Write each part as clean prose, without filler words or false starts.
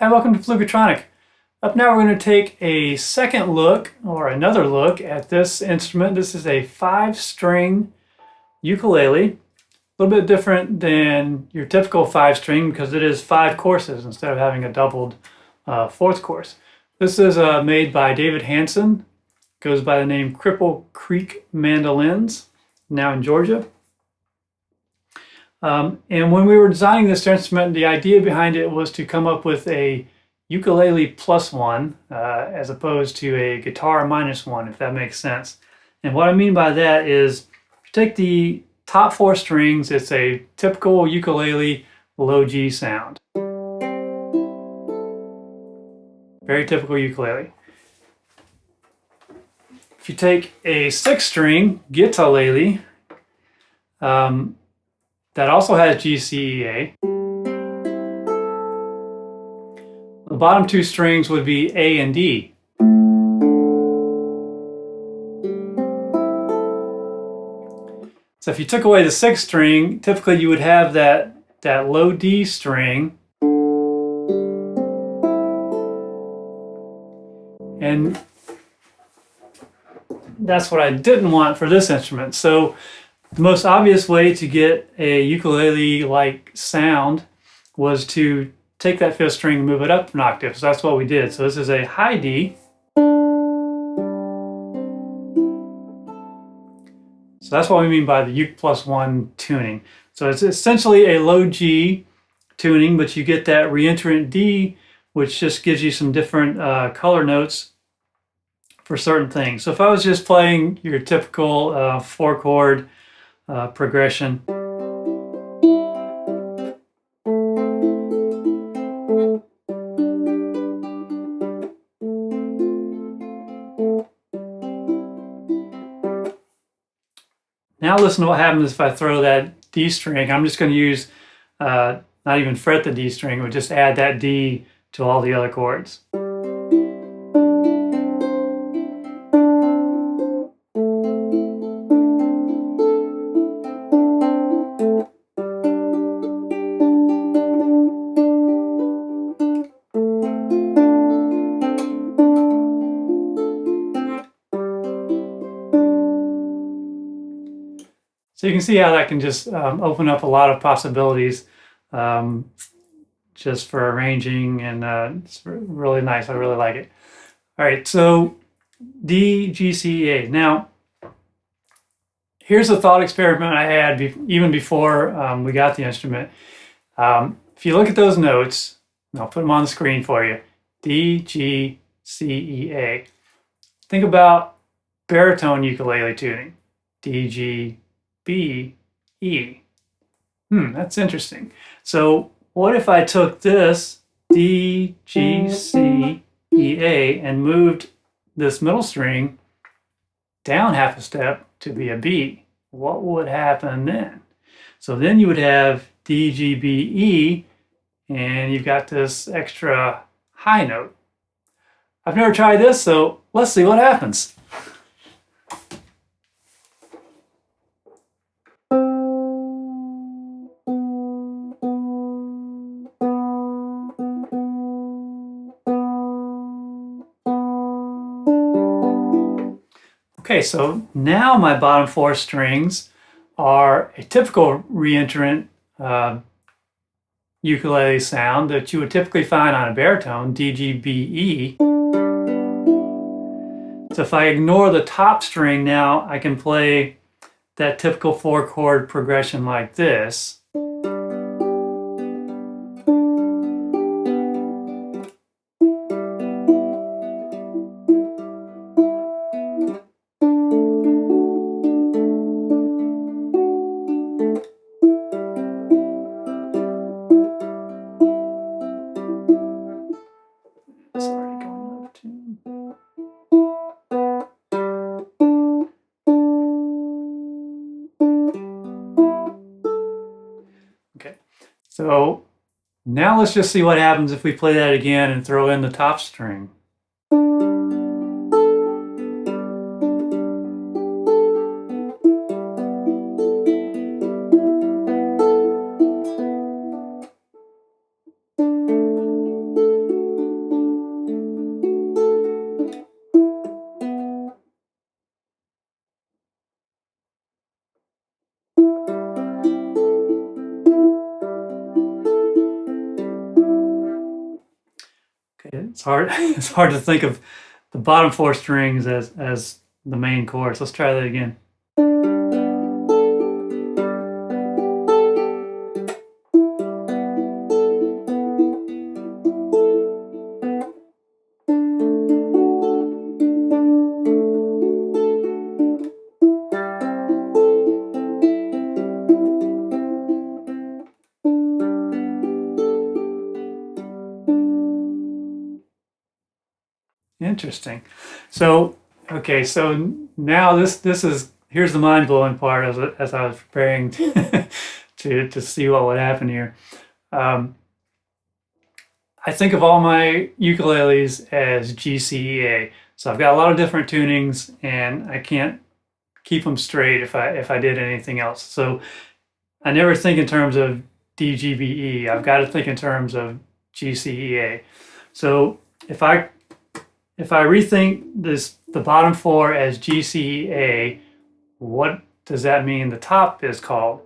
Hi, welcome to Fluketronic. Up now we're going to take a second look, or another look, at this instrument. This is a 5-string ukulele. A little bit different than your typical 5-string because it is 5 courses instead of having a doubled 4th course. This is made by David Hanson. Goes by the name Cripple Creek Mandolins, now in Georgia. And when we were designing this instrument, the idea behind it was to come up with a ukulele plus one as opposed to a guitar minus one, if that makes sense. And what I mean by that is, if you take the top 4 strings, it's a typical ukulele low G sound. Very typical ukulele. If you take a 6-string guitar-lele, that also has GCEA. The bottom 2 strings would be A and D. So if you took away the 6th string, typically you would have that low D string. And that's what I didn't want for this instrument. So the most obvious way to get a ukulele-like sound was to take that 5th string and move it up an octave. So that's what we did. So this is a high D. So that's what we mean by the uke plus 1 tuning. So it's essentially a low G tuning, but you get that reentrant D, which just gives you some different color notes for certain things. So if I was just playing your typical 4-chord progression. Now listen to what happens if I throw that D string. I'm just going to use, not even fret the D string, but just add that D to all the other chords. So you can see how that can just open up a lot of possibilities just for arranging, and it's really nice. I really like it. All right, so D, G, C, E, A. Now, here's a thought experiment I had even before we got the instrument. If you look at those notes, and I'll put them on the screen for you, D, G, C, E, A. Think about baritone ukulele tuning, D, G, B, E. That's interesting. So what if I took this D, G, C, E, A and moved this middle string down half a step to be a B? What would happen then? So then you would have D, G, B, E, and you've got this extra high note. I've never tried this, so let's see what happens. Okay, so now my bottom 4 strings are a typical reentrant ukulele sound that you would typically find on a baritone, D, G, B, E. So if I ignore the top string now, I can play that typical 4-chord progression like this. Sorry, going up tune. Okay, so now let's just see what happens if we play that again and throw in the top string. It's hard. It's hard to think of the bottom 4 strings as the main chorus. Let's try that again. Interesting. So, okay, so now here's the mind-blowing part as I was preparing to see what would happen here. I think of all my ukuleles as GCEA. So I've got a lot of different tunings and I can't keep them straight if I did anything else. So I never think in terms of DGBE. I've got to think in terms of GCEA. So if I rethink the bottom 4 as GCEA, what does that mean the top is called?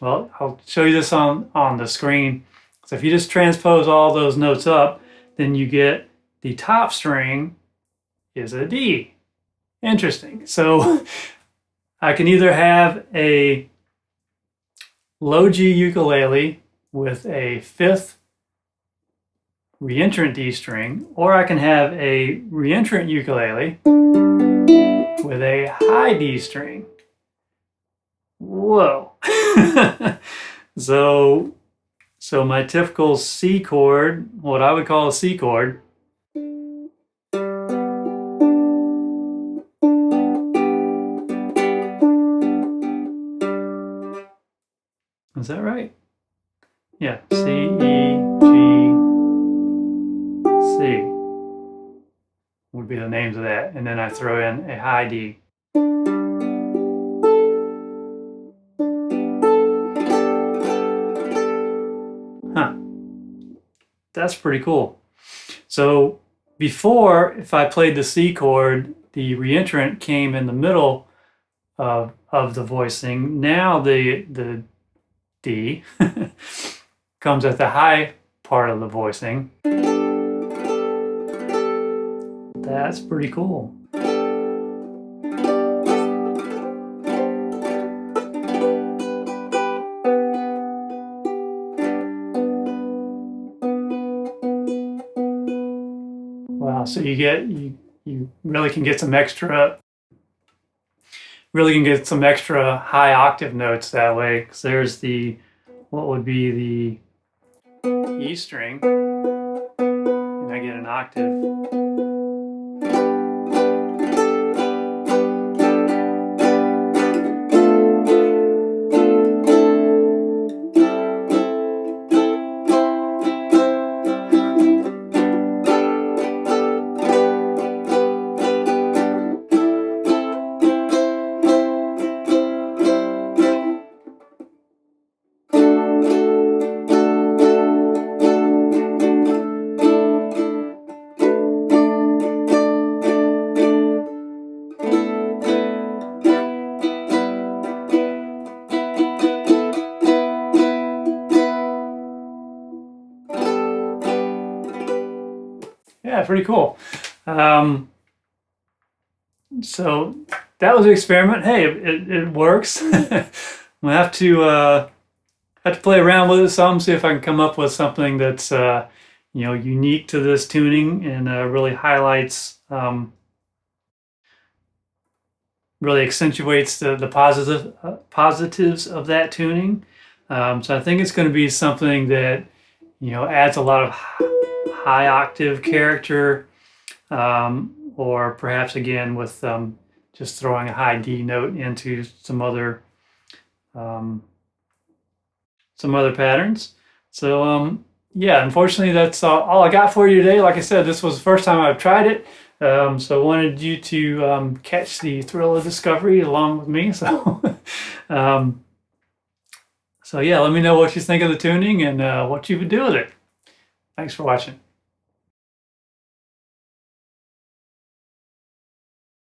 Well, I'll show you this on the screen. So if you just transpose all those notes up, then you get the top string is a D. Interesting. So I can either have a low G ukulele with a 5th reentrant D string, or I can have a reentrant ukulele with a high D string. Whoa. So my typical C chord, what I would call a C chord, is that right? Yeah, C, E, G, C would be the names of that. And then I throw in a high D. Huh. That's pretty cool. So before, if I played the C chord, the reentrant came in the middle of the voicing. Now the D comes at the high part of the voicing. That's pretty cool. Wow, so you really can get some extra high octave notes that way, because there's what would be the E string, and I get an octave. Yeah, pretty cool. So that was an experiment. Hey, it works. We'll have to play around with it some, see if I can come up with something that's unique to this tuning and really highlights, really accentuates the positives of that tuning. So I think it's going to be something that adds a lot of high octave character, or perhaps again with just throwing a high D note into some other patterns. So yeah, unfortunately that's all I got for you today. Like I said, this was the first time I've tried it, so I wanted you to catch the thrill of discovery along with me. So so yeah, let me know what you think of the tuning and what you would do with it. Thanks for watching.